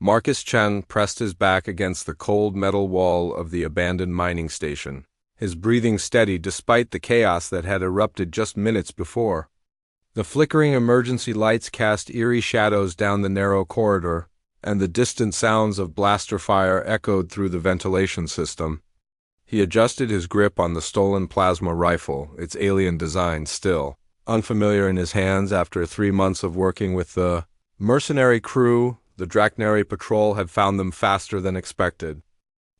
Marcus Chen pressed his back against the cold metal wall of the abandoned mining station, his breathing steady despite the chaos that had erupted just minutes before. The flickering emergency lights cast eerie shadows down the narrow corridor, and the distant sounds of blaster fire echoed through the ventilation system. He adjusted his grip on the stolen plasma rifle, its alien design still unfamiliar in his hands after 3 months of working with the mercenary crew. The Drachnary patrol had found them faster than expected.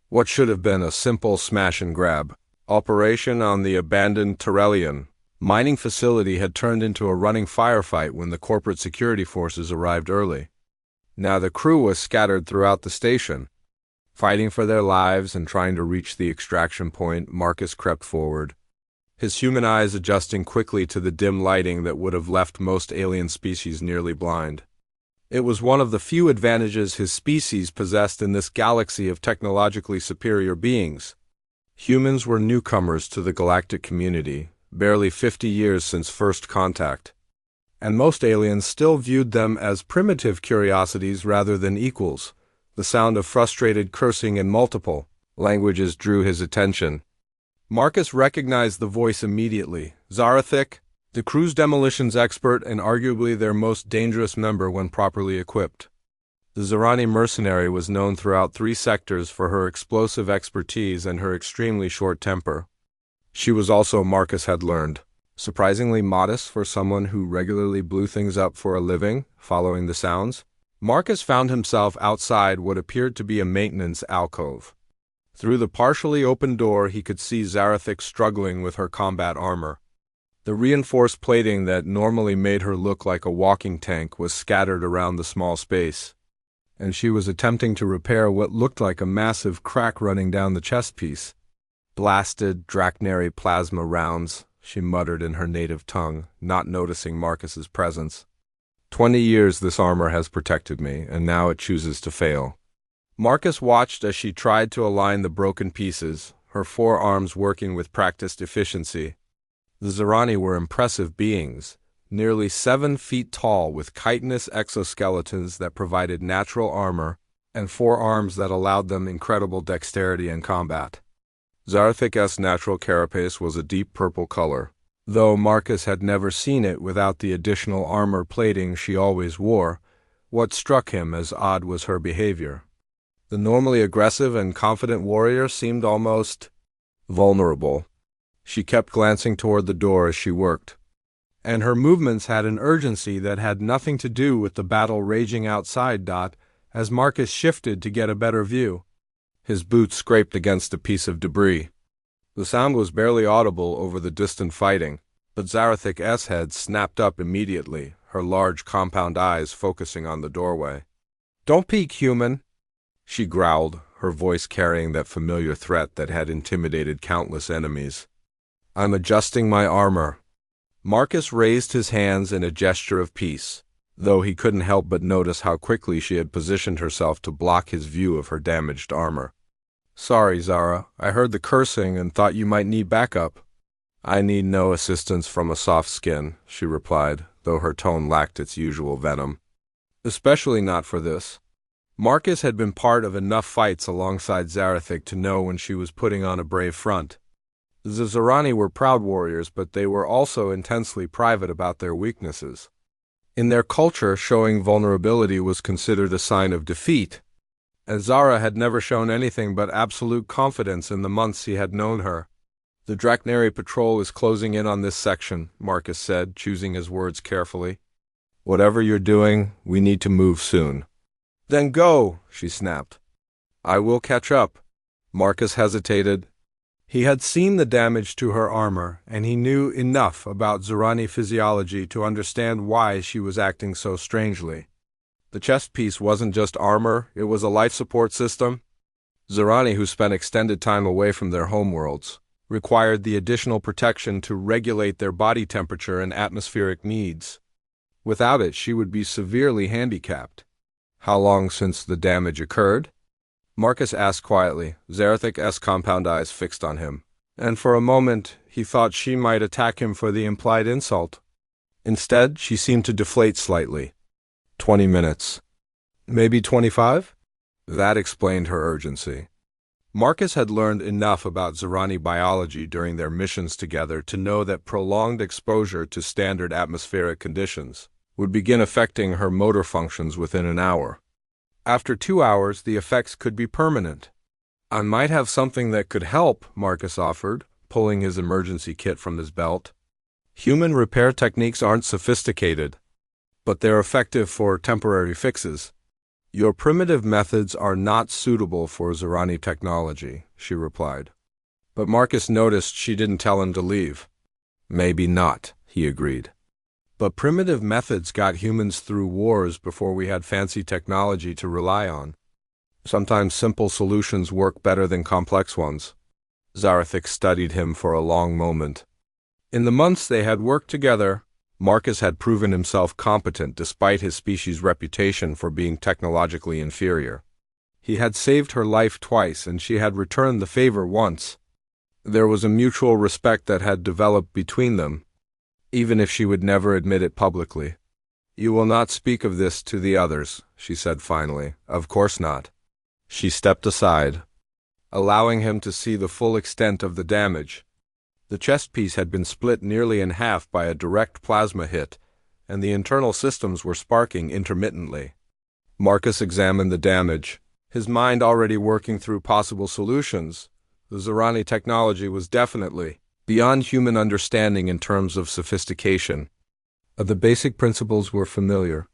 What should have been a simple smash-and-grab operation on the abandoned Terrellian mining facility had turned into a running firefight when the corporate security forces arrived early. Now the crew was scattered throughout the station. Fighting for their lives and trying to reach the extraction point, Marcus crept forward, his human eyes adjusting quickly to the dim lighting that would have left most alien species nearly blind. It was one of the few advantages his species possessed in this galaxy of technologically superior beings. Humans were newcomers to the galactic community, barely 50 years since first contact, and most aliens still viewed them as primitive curiosities rather than equals. The sound of frustrated cursing in multiple languages drew his attention. Marcus recognized the voice immediately. Zarathik, the crew's demolitions expert and arguably their most dangerous member when properly equipped. The Zerani mercenary was known throughout 3 sectors for her explosive expertise and her extremely short temper. She was also, Marcus had learned, surprisingly modest for someone who regularly blew things up for a living. Following the sounds, Marcus found himself outside what appeared to be a maintenance alcove. Through the partially open door he could see Zarathik struggling with her combat armor. The reinforced plating that normally made her look like a walking tank was scattered around the small space, and she was attempting to repair what looked like a massive crack running down the chest piece. "Blasted Drachnary plasma rounds," she muttered in her native tongue, not noticing Marcus's presence. 20 years this armor has protected me, and now it chooses to fail. Marcus watched as she tried to align the broken pieces, her 4 arms working with practiced efficiency. The Zerani were impressive beings, nearly 7 feet tall with chitinous exoskeletons that provided natural armor, and 4 arms that allowed them incredible dexterity in combat. Zarathik's natural carapace was a deep purple color, though Marcus had never seen it without the additional armor plating she always wore. What struck him as odd was her behavior. The normally aggressive and confident warrior seemed almost vulnerable. She kept glancing toward the door as she worked, and her movements had an urgency that had nothing to do with the battle raging outside. As Marcus shifted to get a better view, his boots scraped against a piece of debris. The sound was barely audible over the distant fighting, but Zarathik's head snapped up immediately, her large compound eyes focusing on the doorway. "Don't peek, human," she growled, her voice carrying that familiar threat that had intimidated countless enemies. "I'm adjusting my armor." Marcus raised his hands in a gesture of peace, though he couldn't help but notice how quickly she had positioned herself to block his view of her damaged armor. "Sorry, Zara, I heard the cursing and thought you might need backup." "I need no assistance from a soft skin," she replied, though her tone lacked its usual venom. "Especially not for this." Marcus had been part of enough fights alongside Zarathik to know when she was putting on a brave front. The Zerani were proud warriors, but they were also intensely private about their weaknesses. In their culture, showing vulnerability was considered a sign of defeat, and Zara had never shown anything but absolute confidence in the months he had known her. "The Drachnary patrol is closing in on this section," Marcus said, choosing his words carefully. "Whatever you're doing, we need to move soon." "Then go," she snapped. "I will catch up." Marcus hesitated. He had seen the damage to her armor, and he knew enough about Zerani physiology to understand why she was acting so strangely. The chest piece wasn't just armor, it was a life support system. Zerani, who spent extended time away from their homeworlds, required the additional protection to regulate their body temperature and atmospheric needs. Without it, she would be severely handicapped. "How long since the damage occurred?" Marcus asked quietly, Zarathik's compound eyes fixed on him, and for a moment he thought she might attack him for the implied insult. Instead, she seemed to deflate slightly. 20 minutes. Maybe 25? That explained her urgency. Marcus had learned enough about Zerani biology during their missions together to know that prolonged exposure to standard atmospheric conditions would begin affecting her motor functions within an hour. After 2 hours, the effects could be permanent. I might have something that could help, Marcus offered, pulling his emergency kit from his belt. Human repair techniques aren't sophisticated, but they're effective for temporary fixes. Your primitive methods are not suitable for Zerani technology, she replied. But Marcus noticed she didn't tell him to leave. Maybe not, he agreed. But primitive methods got humans through wars before we had fancy technology to rely on. Sometimes simple solutions work better than complex ones. Zarathik studied him for a long moment. In the months they had worked together, Marcus had proven himself competent despite his species' reputation for being technologically inferior. He had saved her life twice, and she had returned the favor once. There was a mutual respect that had developed between them, even if she would never admit it publicly. "You will not speak of this to the others," she said finally. "Of course not." She stepped aside, allowing him to see the full extent of the damage. The chest piece had been split nearly in half by a direct plasma hit, and the internal systems were sparking intermittently. Marcus examined the damage, his mind already working through possible solutions. The Zerani technology was definitely beyond human understanding in terms of sophistication. The basic principles were familiar.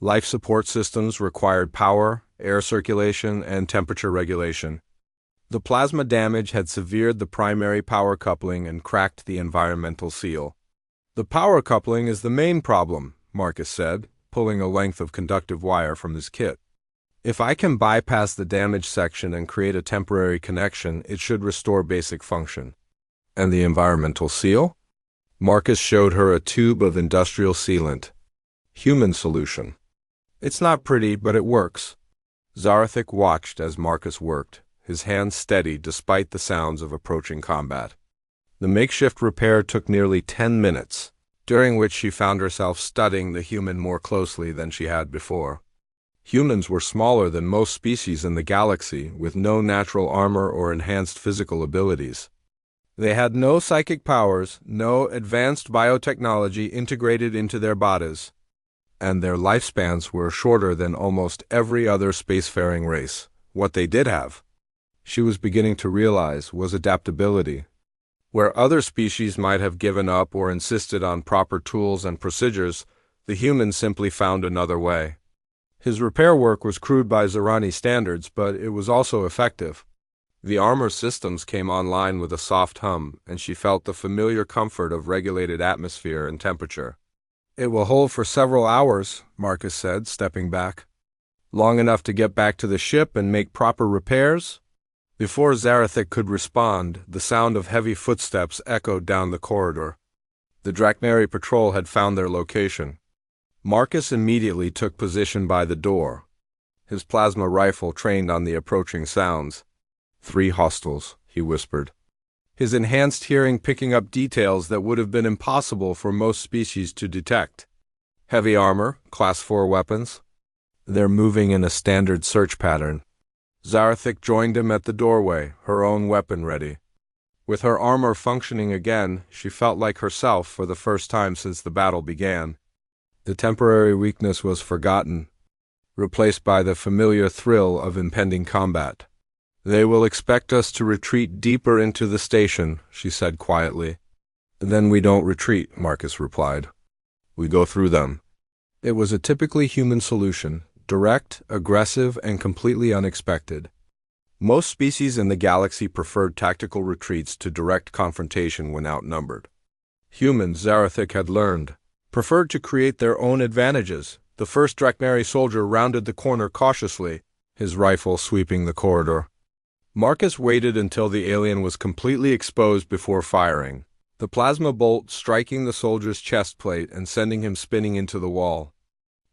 Life support systems required power, air circulation, and temperature regulation. The plasma damage had severed the primary power coupling and cracked the environmental seal. "The power coupling is the main problem," Marcus said, pulling a length of conductive wire from his kit. "If I can bypass the damaged section and create a temporary connection, it should restore basic function." "And the environmental seal?" Marcus showed her a tube of industrial sealant. "Human solution. It's not pretty, but it works." Zarathik watched as Marcus worked, his hands steady despite the sounds of approaching combat. The makeshift repair took nearly 10 minutes, during which she found herself studying the human more closely than she had before. Humans were smaller than most species in the galaxy, with no natural armor or enhanced physical abilities. They had no psychic powers, no advanced biotechnology integrated into their bodies, and their lifespans were shorter than almost every other spacefaring race. What they did have, she was beginning to realize, was adaptability. Where other species might have given up or insisted on proper tools and procedures, the humans simply found another way. His repair work was crude by Zerani standards, but it was also effective. The armor systems came online with a soft hum, and she felt the familiar comfort of regulated atmosphere and temperature. "It will hold for several hours," Marcus said, stepping back. "Long enough to get back to the ship and make proper repairs?" Before Zarathik could respond, the sound of heavy footsteps echoed down the corridor. The Draknari patrol had found their location. Marcus immediately took position by the door, his plasma rifle trained on the approaching sounds. "3 hostiles," he whispered, his enhanced hearing picking up details that would have been impossible for most species to detect. "Heavy armor, Class 4 weapons. They're moving in a standard search pattern." Zarathik joined him at the doorway, her own weapon ready. With her armor functioning again, she felt like herself for the first time since the battle began. The temporary weakness was forgotten, replaced by the familiar thrill of impending combat. "They will expect us to retreat deeper into the station," she said quietly. "Then we don't retreat," Marcus replied. "We go through them." It was a typically human solution. Direct, aggressive, and completely unexpected. Most species in the galaxy preferred tactical retreats to direct confrontation when outnumbered. Humans, Zarathik had learned, preferred to create their own advantages. The first Draknari soldier rounded the corner cautiously, his rifle sweeping the corridor. Marcus waited until the alien was completely exposed before firing, the plasma bolt striking the soldier's chest plate and sending him spinning into the wall.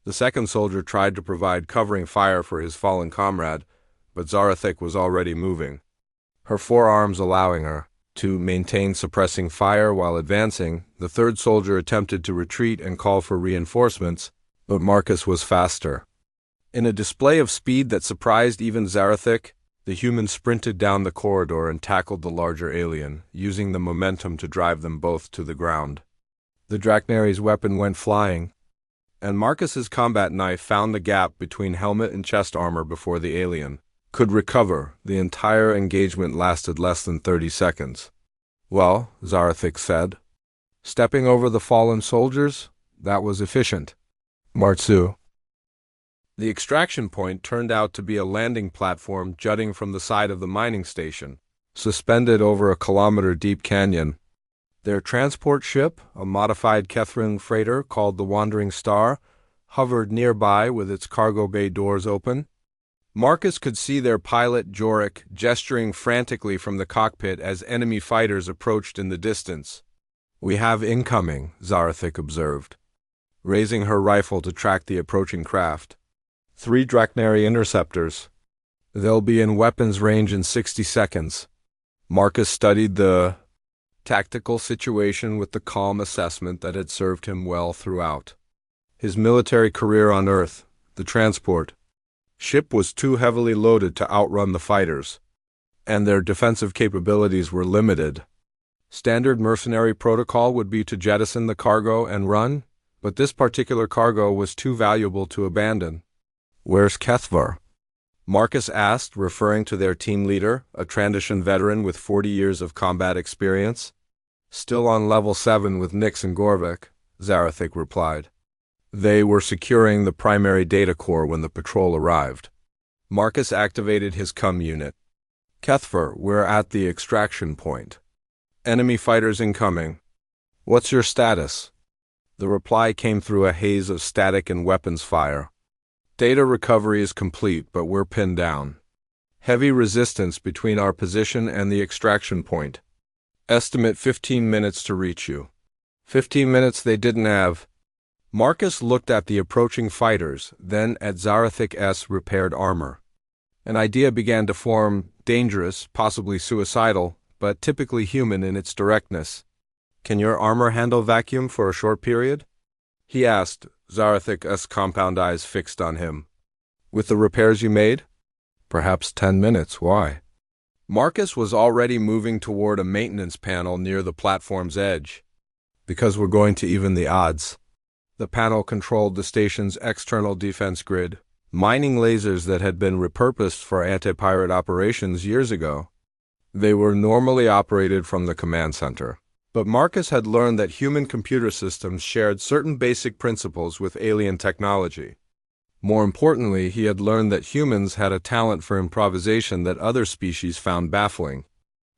The second soldier tried to provide covering fire for his fallen comrade, but Zarathik was already moving, her forearms allowing her to maintain suppressing fire while advancing. The third soldier attempted to retreat and call for reinforcements, but Marcus was faster. In a display of speed that surprised even Zarathik, the human sprinted down the corridor and tackled the larger alien, using the momentum to drive them both to the ground. The Dracnary's weapon went flying, and Marcus's combat knife found the gap between helmet and chest armor before the alien could recover. The entire engagement lasted less than 30 seconds. Well, Zarathik said, stepping over the fallen soldiers, that was efficient. Martsu. The extraction point turned out to be a landing platform jutting from the side of the mining station, suspended over a kilometer-deep canyon. Their transport ship, a modified Kethrin freighter called the Wandering Star, hovered nearby with its cargo bay doors open. Marcus could see their pilot, Jorik, gesturing frantically from the cockpit as enemy fighters approached in the distance. "We have incoming," Zarathik observed, raising her rifle to track the approaching craft. 3 Dracnary interceptors. They'll be in weapons range in 60 seconds. Marcus studied the tactical situation with the calm assessment that had served him well throughout his military career on Earth. The transport ship was too heavily loaded to outrun the fighters, and their defensive capabilities were limited. Standard mercenary protocol would be to jettison the cargo and run, but this particular cargo was too valuable to abandon. "Where's Kethvar?" Marcus asked, referring to their team leader, a Trandoshan veteran with 40 years of combat experience. "Still on level 7 with Nyx and Gorvik," Zarathik replied. They were securing the primary data core when the patrol arrived. Marcus activated his CUM unit. "Kethvar, we're at the extraction point. Enemy fighters incoming. What's your status?" The reply came through a haze of static and weapons fire. "Data recovery is complete, but we're pinned down. Heavy resistance between our position and the extraction point. Estimate 15 minutes to reach you." 15 minutes they didn't have. Marcus looked at the approaching fighters, then at Zarathik's repaired armor. An idea began to form, dangerous, possibly suicidal, but typically human in its directness. "Can your armor handle vacuum for a short period?" he asked, Zarathik's compound eyes fixed on him. "With the repairs you made?" "Perhaps 10 minutes. Why?" Marcus was already moving toward a maintenance panel near the platform's edge. "Because we're going to even the odds." The panel controlled the station's external defense grid, mining lasers that had been repurposed for anti-pirate operations years ago. They were normally operated from the command center. But Marcus had learned that human computer systems shared certain basic principles with alien technology. More importantly, he had learned that humans had a talent for improvisation that other species found baffling.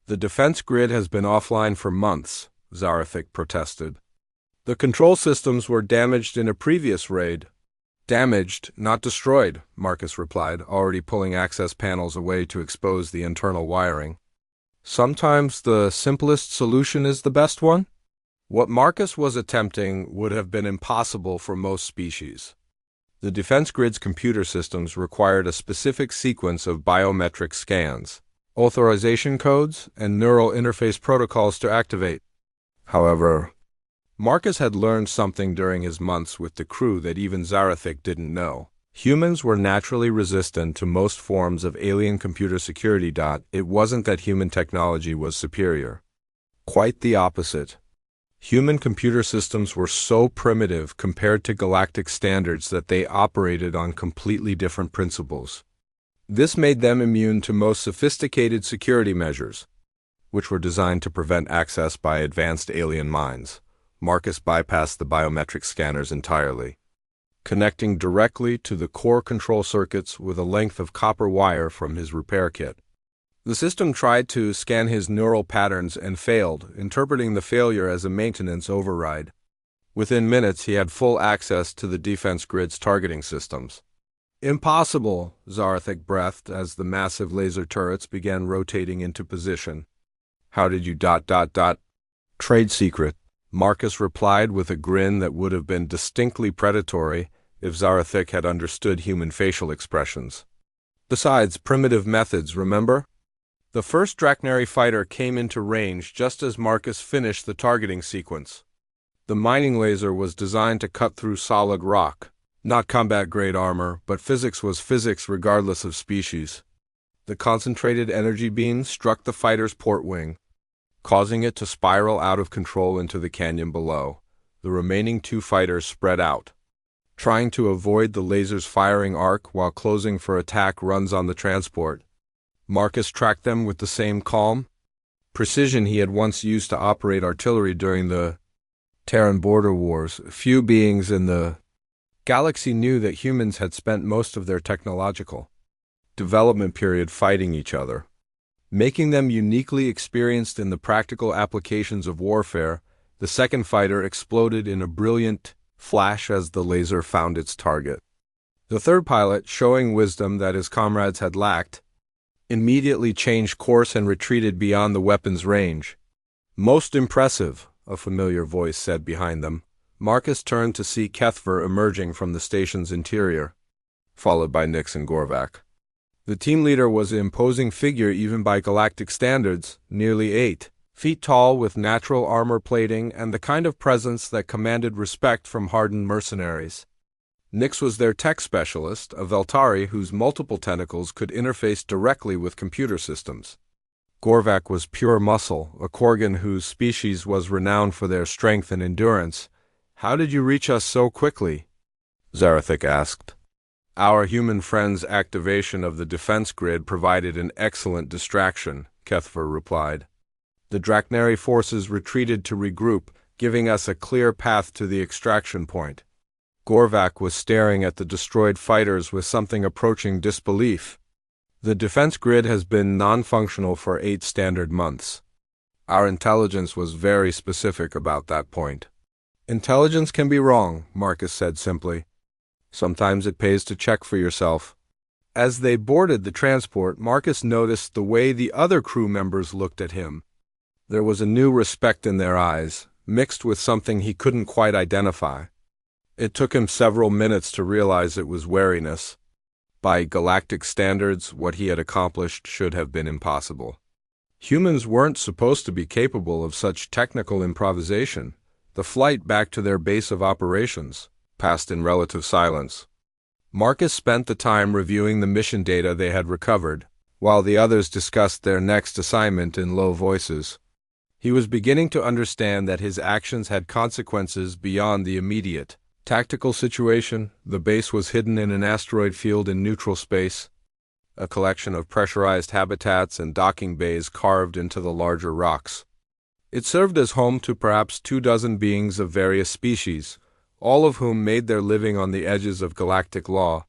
"The defense grid has been offline for months," Zarathik protested. "The control systems were damaged in a previous raid." "Damaged, not destroyed," Marcus replied, already pulling access panels away to expose the internal wiring. "Sometimes the simplest solution is the best one?" What Marcus was attempting would have been impossible for most species. The defense grid's computer systems required a specific sequence of biometric scans, authorization codes, and neural interface protocols to activate. However, Marcus had learned something during his months with the crew that even Zarathik didn't know. Humans were naturally resistant to most forms of alien computer security. It wasn't that human technology was superior. Quite the opposite. Human computer systems were so primitive compared to galactic standards that they operated on completely different principles. This made them immune to most sophisticated security measures, which were designed to prevent access by advanced alien minds. Marcus bypassed the biometric scanners entirely, connecting directly to the core control circuits with a length of copper wire from his repair kit. The system tried to scan his neural patterns and failed, interpreting the failure as a maintenance override. Within minutes, he had full access to the defense grid's targeting systems. "Impossible," Zarathik breathed as the massive laser turrets began rotating into position. "How did you ... Trade secret," Marcus replied with a grin that would have been distinctly predatory if Zarathik had understood human facial expressions. "Besides, primitive methods, remember?" The first Dracnary fighter came into range just as Marcus finished the targeting sequence. The mining laser was designed to cut through solid rock, Not combat-grade armor, but physics was physics regardless of species. The concentrated energy beam struck the fighter's port wing, causing it to spiral out of control into the canyon below. The remaining two fighters spread out, trying to avoid the laser's firing arc while closing for attack runs on the transport. Marcus tracked them with the same calm precision he had once used to operate artillery during the Terran border wars. Few beings in the galaxy knew that humans had spent most of their technological development period fighting each other, making them uniquely experienced in the practical applications of warfare. The second fighter exploded in a brilliant flash as the laser found its target. The third pilot, showing wisdom that his comrades had lacked, immediately changed course and retreated beyond the weapon's range. "Most impressive," a familiar voice said behind them. Marcus turned to see Kethver emerging from the station's interior, followed by Nix and Gorvac. The team leader was an imposing figure even by galactic standards, nearly 8 feet tall with natural armor plating and the kind of presence that commanded respect from hardened mercenaries. Nix was their tech specialist, a Veltari whose multiple tentacles could interface directly with computer systems. Gorvac was pure muscle, a Korgan whose species was renowned for their strength and endurance. "How did you reach us so quickly?" Zarathic asked. "Our human friend's activation of the defense grid provided an excellent distraction," Kethver replied. "The Draknari forces retreated to regroup, giving us a clear path to the extraction point." Gorvac was staring at the destroyed fighters with something approaching disbelief. "The defense grid has been non-functional for 8 standard months. Our intelligence was very specific about that point." "Intelligence can be wrong," Marcus said simply. "Sometimes it pays to check for yourself." As they boarded the transport, Marcus noticed the way the other crew members looked at him. There was a new respect in their eyes, mixed with something he couldn't quite identify. It took him several minutes to realize it was wariness. By galactic standards, what he had accomplished should have been impossible. Humans weren't supposed to be capable of such technical improvisation. The flight back to their base of operations passed in relative silence. Marcus spent the time reviewing the mission data they had recovered, while the others discussed their next assignment in low voices. He was beginning to understand that his actions had consequences beyond the immediate tactical situation. The base was hidden in an asteroid field in neutral space, a collection of pressurized habitats and docking bays carved into the larger rocks. It served as home to perhaps 24 beings of various species, all of whom made their living on the edges of galactic law.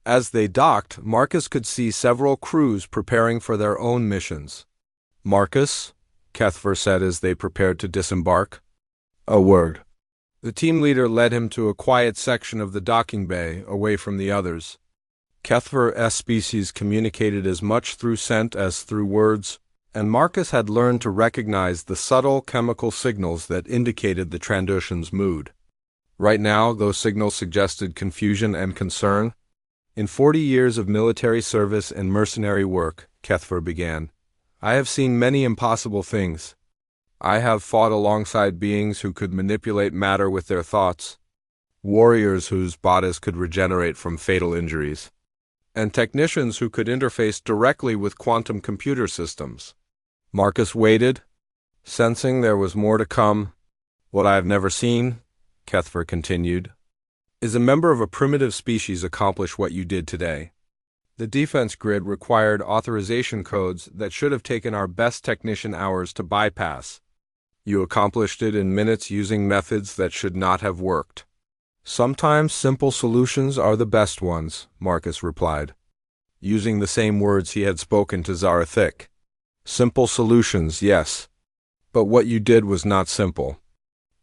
As they docked, Marcus could see several crews preparing for their own missions. "Marcus," Kethver said as they prepared to disembark. "A word." The team leader led him to a quiet section of the docking bay, away from the others. Kethver's species communicated as much through scent as through words, and Marcus had learned to recognize the subtle chemical signals that indicated the Trandoshan's mood. Right now, those signals suggested confusion and concern. "In 40 years of military service and mercenary work," Kethver began, "I have seen many impossible things. I have fought alongside beings who could manipulate matter with their thoughts, warriors whose bodies could regenerate from fatal injuries, and technicians who could interface directly with quantum computer systems." Marcus waited, sensing there was more to come. "What I have never seen," Kethver continued, "is a member of a primitive species accomplish what you did today. The defense grid required authorization codes that should have taken our best technician hours to bypass. You accomplished it in minutes using methods that should not have worked." "Sometimes simple solutions are the best ones," Marcus replied, using the same words he had spoken to Zarathic. "Simple solutions, yes. But what you did was not simple.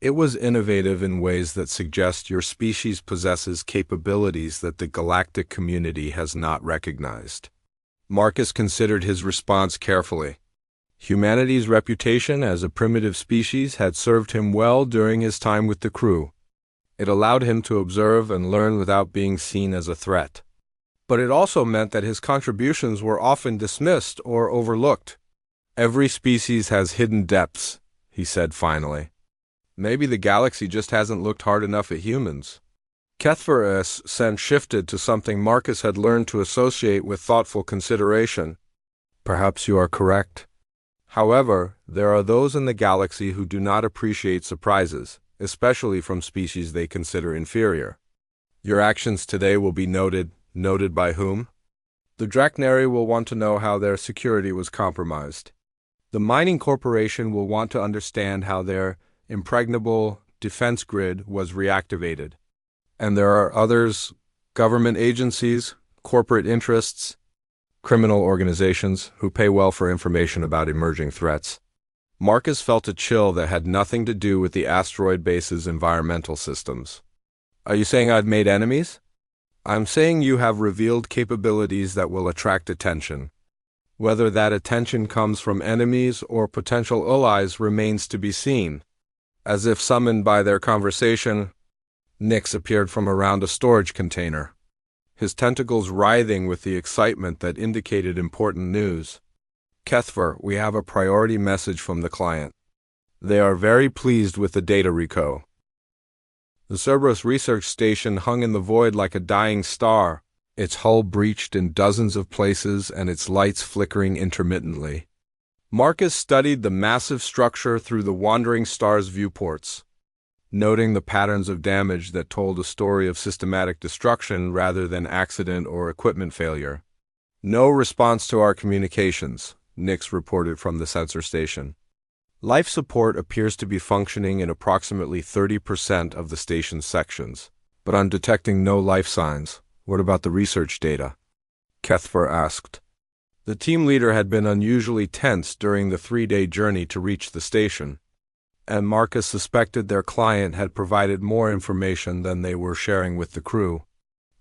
It was innovative in ways that suggest your species possesses capabilities that the galactic community has not recognized." Marcus considered his response carefully. Humanity's reputation as a primitive species had served him well during his time with the crew. It allowed him to observe and learn without being seen as a threat. But it also meant that his contributions were often dismissed or overlooked. "Every species has hidden depths," he said finally. "Maybe the galaxy just hasn't looked hard enough at humans." Kethver's scent shifted to something Marcus had learned to associate with thoughtful consideration. Perhaps you are correct. However, there are those in the galaxy who do not appreciate surprises, especially from species they consider inferior. Your actions today will be noted. Noted by whom? The Drachnari will want to know how their security was compromised. The mining corporation will want to understand how their impregnable defense grid was reactivated. And there are others, government agencies, corporate interests, criminal organizations who pay well for information about emerging threats. Marcus felt a chill that had nothing to do with the asteroid base's environmental systems. Are you saying I've made enemies? I'm saying you have revealed capabilities that will attract attention. Whether that attention comes from enemies or potential allies remains to be seen. As if summoned by their conversation, Nyx appeared from around a storage container, his tentacles writhing with the excitement that indicated important news. Kethver, we have a priority message from the client. They are very pleased with the data reco. The Cerberus research station hung in the void like a dying star, its hull breached in dozens of places and its lights flickering intermittently. Marcus studied the massive structure through the wandering star's viewports, noting the patterns of damage that told a story of systematic destruction rather than accident or equipment failure. No response to our communications, Nyx reported from the sensor station. Life support appears to be functioning in approximately 30% of the station's sections, but I'm detecting no life signs. What about the research data? Kethver asked. The team leader had been unusually tense during the 3-day journey to reach the station, and Marcus suspected their client had provided more information than they were sharing with the crew.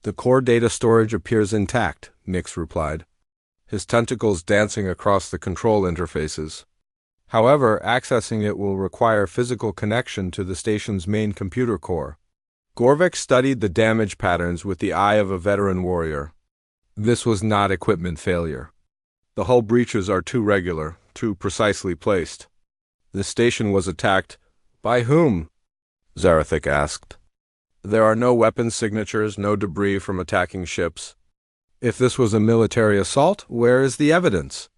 The core data storage appears intact, Nyx replied, his tentacles dancing across the control interfaces. However, accessing it will require physical connection to the station's main computer core. Gorvek studied the damage patterns with the eye of a veteran warrior. This was not equipment failure. The hull breaches are too regular, too precisely placed. The station was attacked. By whom? Zarathik asked. There are no weapon signatures, no debris from attacking ships. If this was a military assault, where is the evidence?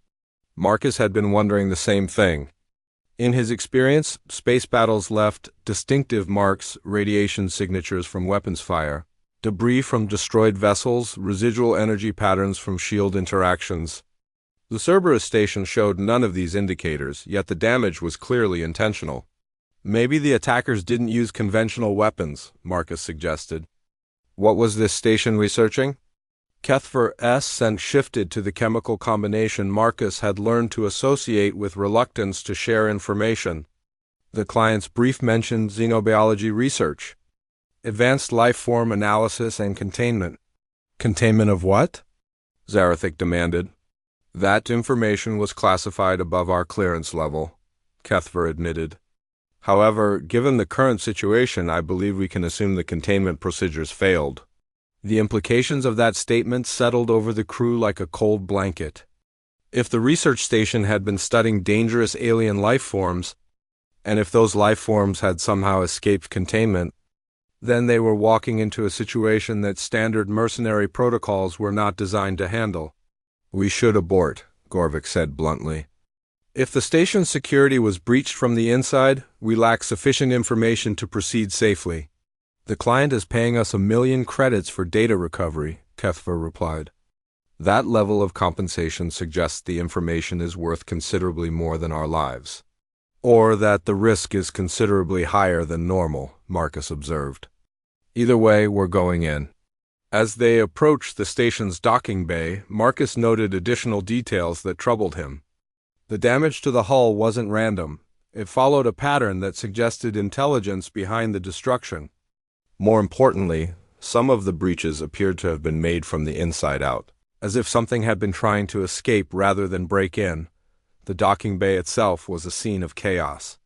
Marcus had been wondering the same thing. In his experience, space battles left distinctive marks, radiation signatures from weapons fire, debris from destroyed vessels, residual energy patterns from shield interactions. The Cerberus station showed none of these indicators, yet the damage was clearly intentional. Maybe the attackers didn't use conventional weapons, Marcus suggested. What was this station researching? Kethver's scent shifted to the chemical combination Marcus had learned to associate with reluctance to share information. The client's brief mentioned xenobiology research, advanced life form analysis and containment. Containment of what? Zarathik demanded. That information was classified above our clearance level, Kethver admitted. However, given the current situation, I believe we can assume the containment procedures failed. The implications of that statement settled over the crew like a cold blanket. If the research station had been studying dangerous alien life forms, and if those life forms had somehow escaped containment, then they were walking into a situation that standard mercenary protocols were not designed to handle. We should abort, Gorvik said bluntly. If the station's security was breached from the inside, we lack sufficient information to proceed safely. The client is paying us 1,000,000 credits for data recovery, Kethver replied. That level of compensation suggests the information is worth considerably more than our lives. Or that the risk is considerably higher than normal, Marcus observed. Either way, we're going in. As they approached the station's docking bay, Marcus noted additional details that troubled him. The damage to the hull wasn't random. It followed a pattern that suggested intelligence behind the destruction. More importantly, some of the breaches appeared to have been made from the inside out, as if something had been trying to escape rather than break in. The docking bay itself was a scene of chaos.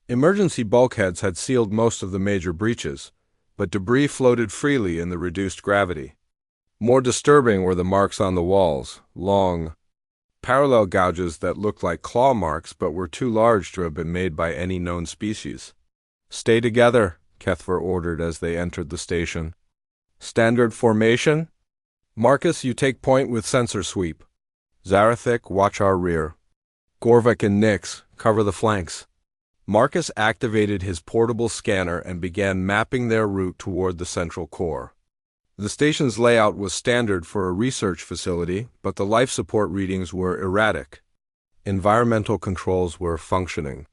Emergency bulkheads had sealed most of the major breaches, but debris floated freely in the reduced gravity. More disturbing were the marks on the walls, long, parallel gouges that looked like claw marks but were too large to have been made by any known species. Stay together, Kethver ordered as they entered the station. Standard formation? Marcus, you take point with sensor sweep. Zarathik, watch our rear. Gorvik and Nyx, cover the flanks. Marcus activated his portable scanner and began mapping their route toward the central core. The station's layout was standard for a research facility, but the life support readings were erratic. Environmental controls were functioning,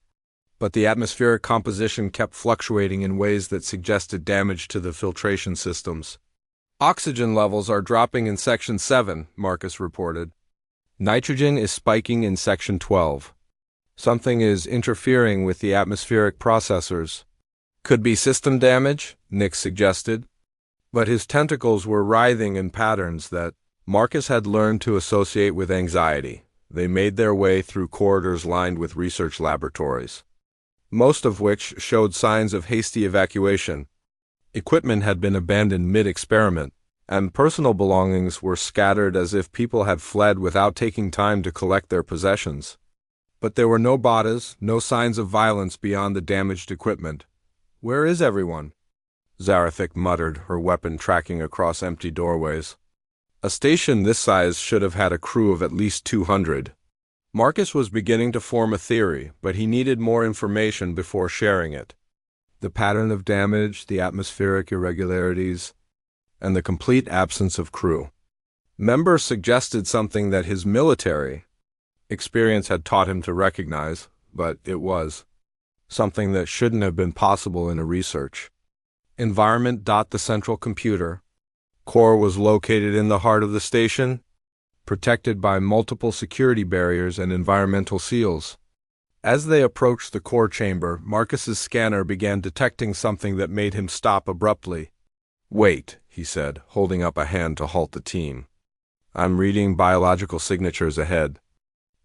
but the atmospheric composition kept fluctuating in ways that suggested damage to the filtration systems. Oxygen levels are dropping in Section 7, Marcus reported. Nitrogen is spiking in Section 12. Something is interfering with the atmospheric processors. Could be system damage, Nyx suggested. But his tentacles were writhing in patterns that Marcus had learned to associate with anxiety. They made their way through corridors lined with research laboratories, most of which showed signs of hasty evacuation. Equipment had been abandoned mid-experiment, and personal belongings were scattered as if people had fled without taking time to collect their possessions. But there were no bodies, no signs of violence beyond the damaged equipment. Where is everyone? Zarathik muttered, her weapon tracking across empty doorways. A station this size should have had a crew of at least 200. Marcus was beginning to form a theory, but he needed more information before sharing it. The pattern of damage, the atmospheric irregularities, and the complete absence of crew. Members suggested something that his military experience had taught him to recognize, but it was something that shouldn't have been possible in a research. Environment. The central computer core was located in the heart of the station, protected by multiple security barriers and environmental seals. As they approached the core chamber, Marcus's scanner began detecting something that made him stop abruptly. "Wait," he said, holding up a hand to halt the team. "I'm reading biological signatures ahead.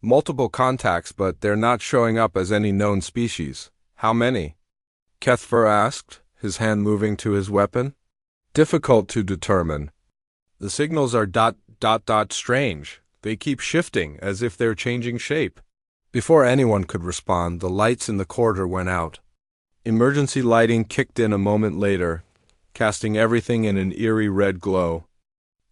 Multiple contacts, but they're not showing up as any known species. How many?" Kethfer asked, his hand moving to his weapon. "Difficult to determine. The signals are ... strange. They keep shifting, as if they're changing shape." Before anyone could respond, the lights in the corridor went out. Emergency lighting kicked in a moment later, casting everything in an eerie red glow.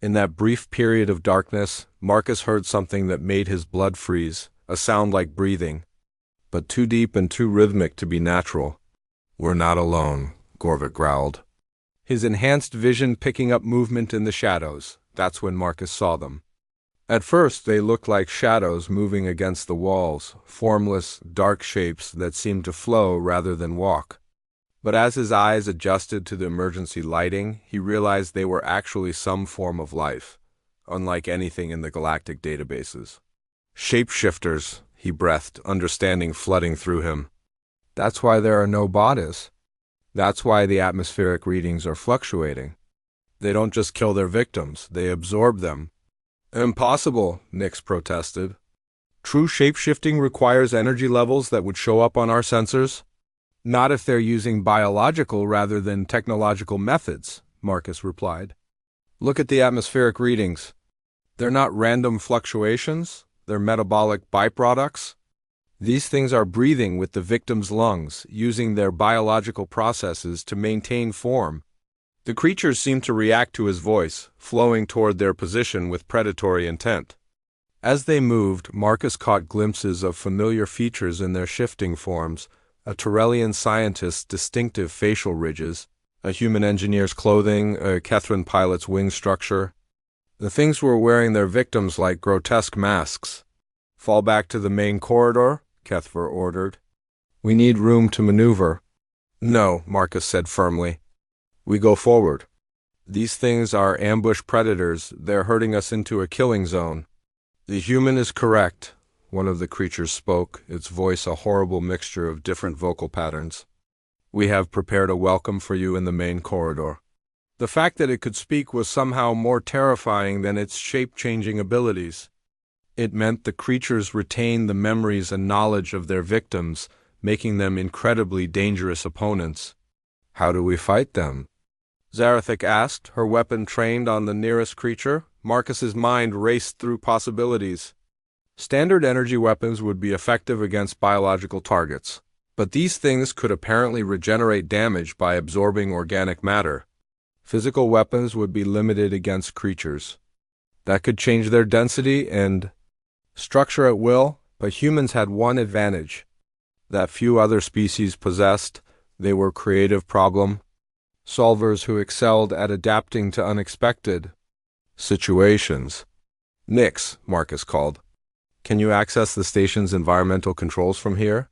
In that brief period of darkness, Marcus heard something that made his blood freeze, a sound like breathing, but too deep and too rhythmic to be natural. "We're not alone," Gorvik growled, his enhanced vision picking up movement in the shadows. That's when Marcus saw them. At first, they looked like shadows moving against the walls, formless, dark shapes that seemed to flow rather than walk. But as his eyes adjusted to the emergency lighting, he realized they were actually some form of life, unlike anything in the galactic databases. "Shapeshifters," he breathed, understanding flooding through him. "That's why there are no bodies. That's why the atmospheric readings are fluctuating. They don't just kill their victims, they absorb them." "Impossible," Nyx protested. "True shapeshifting requires energy levels that would show up on our sensors." "Not if they're using biological rather than technological methods," Marcus replied. "Look at the atmospheric readings. They're not random fluctuations, they're metabolic byproducts. These things are breathing with the victim's lungs, using their biological processes to maintain form." The creatures seemed to react to his voice, flowing toward their position with predatory intent. As they moved, Marcus caught glimpses of familiar features in their shifting forms, a Torellian scientist's distinctive facial ridges, a human engineer's clothing, a Kethran pilot's wing structure. The things were wearing their victims like grotesque masks. "Fall back to the main corridor," Kethfer ordered. "We need room to maneuver." "No," Marcus said firmly. "We go forward. These things are ambush predators. They're herding us into a killing zone." "The human is correct," one of the creatures spoke, its voice a horrible mixture of different vocal patterns. "We have prepared a welcome for you in the main corridor." The fact that it could speak was somehow more terrifying than its shape-changing abilities. It meant the creatures retained the memories and knowledge of their victims, making them incredibly dangerous opponents. "How do we fight them?" Zarathik asked, her weapon trained on the nearest creature. Marcus's mind raced through possibilities. Standard energy weapons would be effective against biological targets, but these things could apparently regenerate damage by absorbing organic matter. Physical weapons would be limited against creatures that could change their density and structure at will, but humans had one advantage that few other species possessed. They were creative problem solvers who excelled at adapting to unexpected situations. Nix, Marcus called. Can you access the station's environmental controls from here?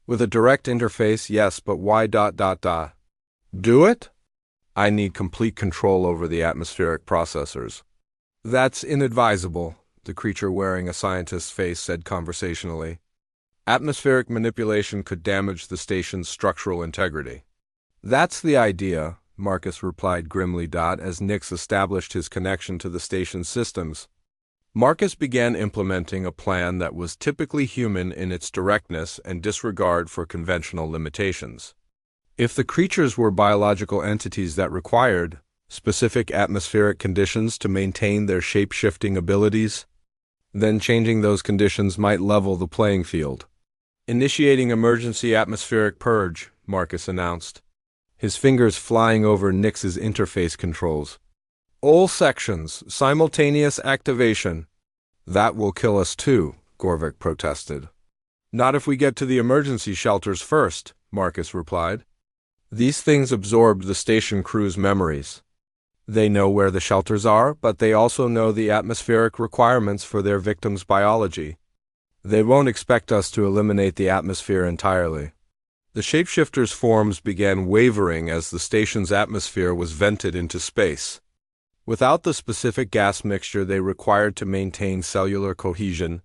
With a direct interface, yes, but why ... Do it? I need complete control over the atmospheric processors. That's inadvisable, the creature wearing a scientist's face said conversationally. Atmospheric manipulation could damage the station's structural integrity. That's the idea, Marcus replied grimly. As Nix established his connection to the station's systems. Marcus began implementing a plan that was typically human in its directness and disregard for conventional limitations. If the creatures were biological entities that required specific atmospheric conditions to maintain their shape-shifting abilities, then changing those conditions might level the playing field. Initiating emergency atmospheric purge, Marcus announced, his fingers flying over Nix's interface controls. All sections, simultaneous activation. That will kill us too, Gorvik protested. Not if we get to the emergency shelters first, Marcus replied. These things absorbed the station crew's memories. They know where the shelters are, but they also know the atmospheric requirements for their victims' biology. They won't expect us to eliminate the atmosphere entirely. The shapeshifters' forms began wavering as the station's atmosphere was vented into space. Without the specific gas mixture they required to maintain cellular cohesion,